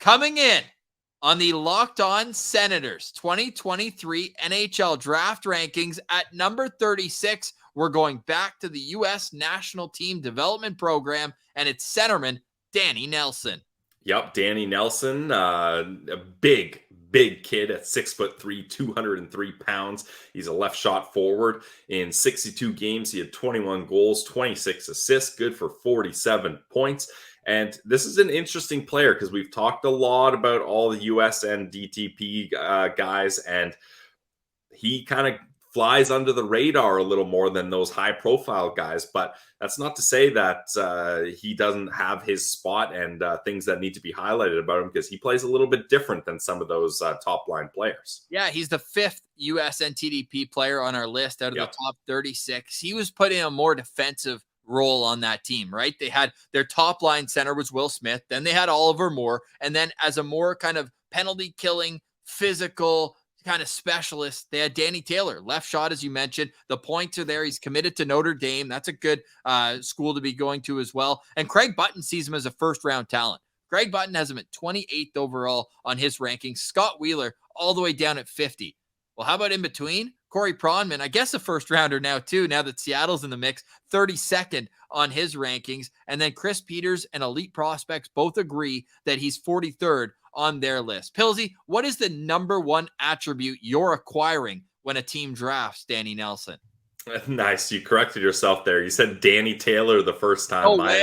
Coming in on the Locked On Senators 2023 NHL Draft Rankings at number 36, we're going back to the U.S. National Team Development Program, and it's centerman Danny Nelson. Yep, Danny Nelson, a big kid at 6'3", 203 pounds. He's a left shot forward. In 62 games, he had 21 goals, 26 assists, good for 47 points. And this is an interesting player because we've talked a lot about all the US and DTP guys, and he kind of flies under the radar a little more than those high-profile guys. But that's not to say that he doesn't have his spot and things that need to be highlighted about him, because he plays a little bit different than some of those top-line players. Yeah, he's the 5th US NTDP player on our list out of the top 36. He was put in a more defensive role on that team, right? They had their top line center was Will Smith, then they had Oliver Moore, and then as a more kind of penalty killing, physical kind of specialist, they had Danny Taylor, left shot, as you mentioned. The points are there. He's committed to Notre Dame. That's a good school to be going to as well. And Craig Button sees him as a first-round talent. Greg Button has him at 28th overall on his rankings. Scott Wheeler all the way down at 50. Well, how about in between? Corey Pronman, I guess a first-rounder now too, now that Seattle's in the mix, 32nd on his rankings. And then Chris Peters and Elite Prospects both agree that he's 43rd on their list. Pilsy, what is the number one attribute you're acquiring when a team drafts Danny Nelson? Nice. You corrected yourself there. You said Danny Taylor the first time. Oh, my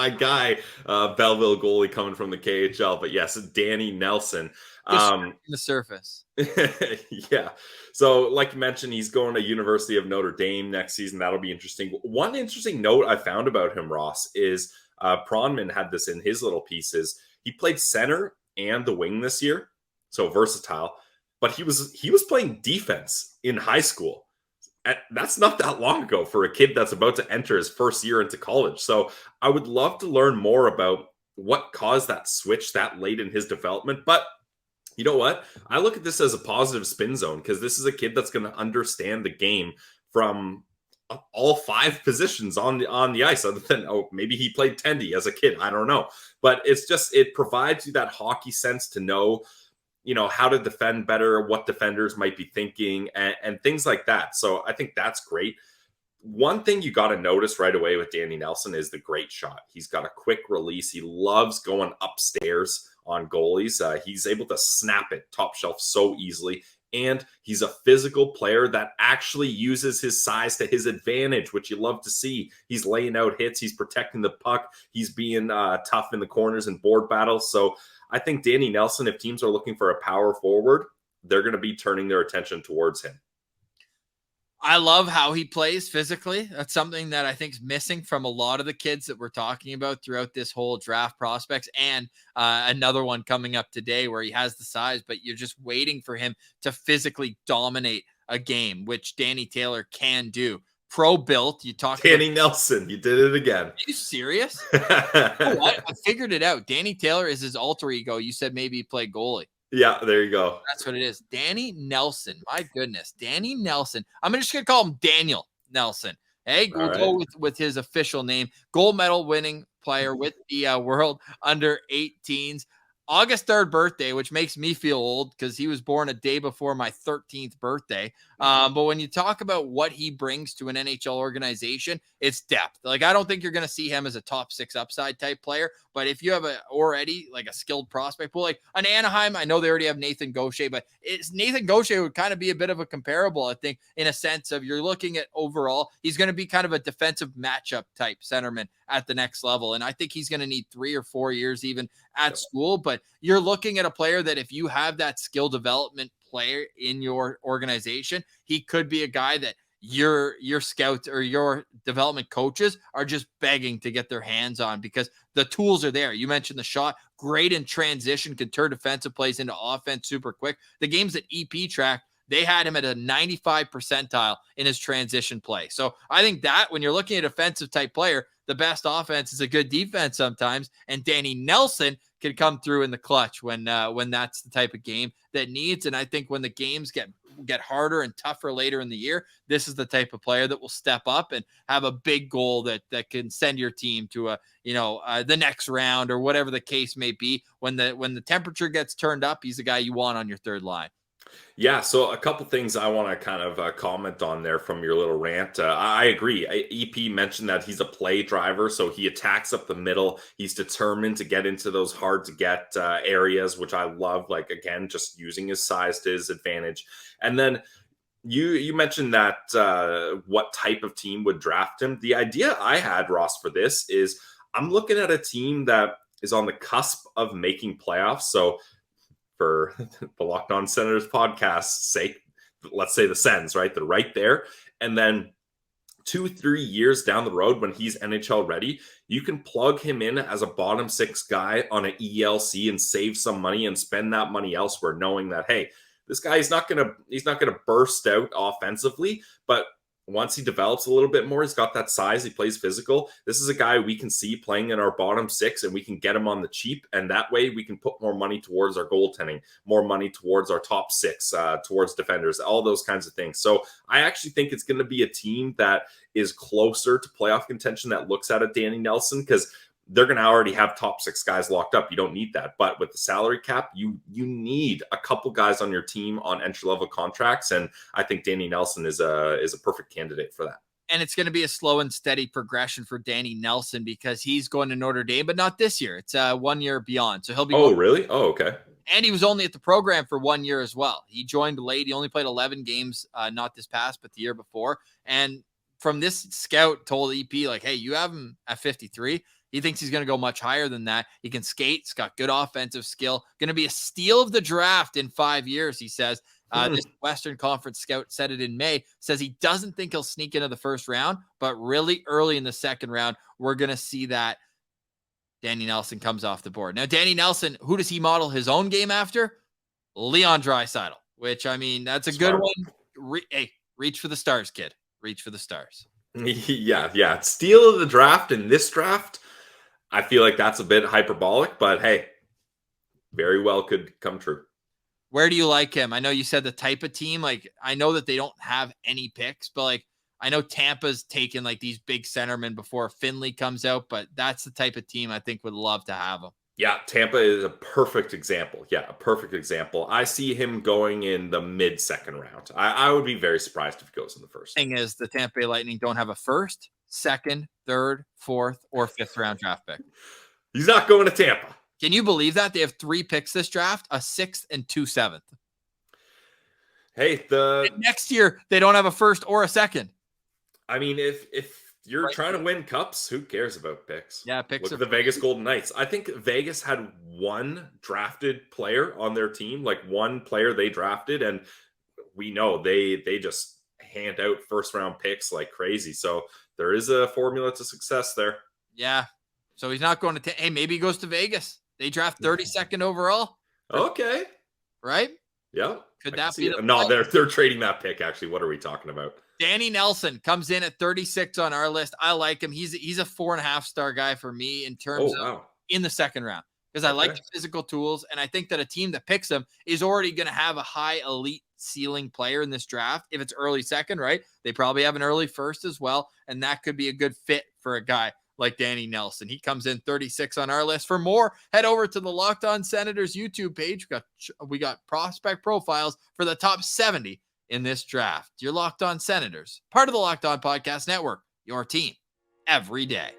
guy, Belleville goalie coming from the KHL. But yes, Danny Nelson. The surface. Yeah. So like you mentioned, he's going to University of Notre Dame next season. That'll be interesting. One interesting note I found about him, Ross, is Pronman had this in his little pieces. He played center and the wing this year, so versatile. But he was playing defense in high school. And that's not that long ago for a kid that's about to enter his first year into college. So I would love to learn more about what caused that switch that late in his development. But you know what? I look at this as a positive spin zone, because this is a kid that's going to understand the game from all 5 positions on the ice, other than, maybe he played tendy as a kid. I don't know. But it provides you that hockey sense to know, how to defend better, what defenders might be thinking, and things like that. So I think that's great. One thing you got to notice right away with Danny Nelson is the great shot. He's got a quick release. He loves going upstairs on goalies. He's able to snap it top shelf so easily. And he's a physical player that actually uses his size to his advantage, which you love to see. He's laying out hits. He's protecting the puck. He's being tough in the corners and board battles. So I think Danny Nelson, if teams are looking for a power forward, they're going to be turning their attention towards him. I love how he plays physically. That's something that I think is missing from a lot of the kids that we're talking about throughout this whole draft prospects, and another one coming up today where he has the size, but you're just waiting for him to physically dominate a game, which Danny Taylor can do. Pro built. You talked Danny Nelson. You did it again. Are you serious? I figured it out. Danny Taylor is his alter ego. You said maybe he played goalie. Yeah, there you go. That's what it is. Danny Nelson. My goodness. Danny Nelson. I'm just going to call him Daniel Nelson. Hey, we'll go with his official name. Gold medal winning player with the World Under 18s. August 3rd birthday, which makes me feel old because he was born a day before my 13th birthday. But when you talk about what he brings to an NHL organization, it's depth. Like, I don't think you're going to see him as a top 6 upside type player, but if you have already a skilled prospect, well, like an Anaheim, I know they already have Nathan Gaucher, but Nathan Gaucher would kind of be a bit of a comparable, I think, in a sense of you're looking at overall, he's going to be kind of a defensive matchup type centerman at the next level. And I think he's going to need 3 or 4 years even at school, but you're looking at a player that if you have that skill development player in your organization, he could be a guy that your scouts or your development coaches are just begging to get their hands on because the tools are there. You mentioned the shot, great in transition, can turn defensive plays into offense super quick. The games that EP tracked, they had him at a 95 percentile in his transition play. So I think that when you're looking at offensive type player, the best offense is a good defense sometimes. And Danny Nelson can come through in the clutch when that's the type of game that needs. And I think when the games get get harder and tougher later in the year, this is the type of player that will step up and have a big goal that can send your team to the next round or whatever the case may be. When the temperature gets turned up, he's the guy you want on your third line. Yeah, so a couple things I want to kind of comment on there from your little rant. I agree. EP mentioned that he's a play driver, so he attacks up the middle. He's determined to get into those hard to get areas, which I love. Like, again, just using his size to his advantage. And then you mentioned that what type of team would draft him. The idea I had, Ross, for this is I'm looking at a team that is on the cusp of making playoffs. So for the Locked On Senators podcast's sake, let's say the Sens, right? They're right there. And then 2-3 years down the road, when he's NHL ready, you can plug him in as a bottom six guy on an ELC and save some money and spend that money elsewhere, knowing that, hey, this guy is not gonna burst out offensively, but once he develops a little bit more, he's got that size, he plays physical. This is a guy we can see playing in our bottom six, and we can get him on the cheap. And that way we can put more money towards our goaltending, more money towards our top six, towards defenders, all those kinds of things. So I actually think it's going to be a team that is closer to playoff contention that looks at a Danny Nelson, because they're going to already have top six guys locked up. You don't need that. But with the salary cap, you need a couple guys on your team on entry-level contracts. And I think Danny Nelson is a perfect candidate for that. And it's going to be a slow and steady progression for Danny Nelson because he's going to Notre Dame, but not this year. It's 1 year beyond. So he'll be. Oh, really? Oh, okay. And he was only at the program for 1 year as well. He joined late. He only played 11 games, not this past, but the year before. And from this scout told EP, like, hey, you have him at 53. He thinks he's going to go much higher than that. He can skate. He's got good offensive skill. Going to be a steal of the draft in 5 years, he says. This Western Conference scout said it in May, says he doesn't think he'll sneak into the first round, but really early in the second round, we're going to see that Danny Nelson comes off the board. Now, Danny Nelson, who does he model his own game after? Leon Draisaitl, which, I mean, that's a Smart. good one. Hey, reach for the stars, kid. Reach for the stars. Yeah. Steal of the draft in this draft, I feel like that's a bit hyperbolic, but hey, very well could come true. Where do you like him? I know you said the type of team. Like, I know that they don't have any picks, but like, I know Tampa's taken like these big centermen before Finley comes out, but that's the type of team I think would love to have him. Yeah, Tampa is a perfect example. Yeah, a perfect example. I see him going in the mid-second round. I would be very surprised if he goes in the first. Thing is, the Tampa Bay Lightning don't have a first, second, third, fourth, or fifth round draft pick. He's not going to Tampa. Can you believe that? They have 3 picks this draft, a 6th and 2 7th. Hey, and next year, they don't have a first or a second. I mean, if you're trying to win cups, who cares about picks? Yeah, picks. Look at the Vegas Golden Knights. I think Vegas had one drafted player on their team, like one player they drafted, and we know they just hand out first round picks like crazy. So there is a formula to success there. Yeah. So he's not going to hey, maybe he goes to Vegas. They draft 32nd overall. Okay. Right? Yeah. Could that be no, they're trading that pick, actually. What are we talking about? Danny Nelson comes in at 36 on our list. I like him. He's a 4.5 star guy for me in terms of in the second round, because I like the physical tools. And I think that a team that picks him is already going to have a high elite ceiling player in this draft. If it's early second, right? They probably have an early first as well. And that could be a good fit for a guy like Danny Nelson. He comes in 36 on our list. For more, head over to the Locked On Senators YouTube page. We got prospect profiles for the top 70 in this draft. You're Locked On Senators, part of the Locked On Podcast Network, your team every day.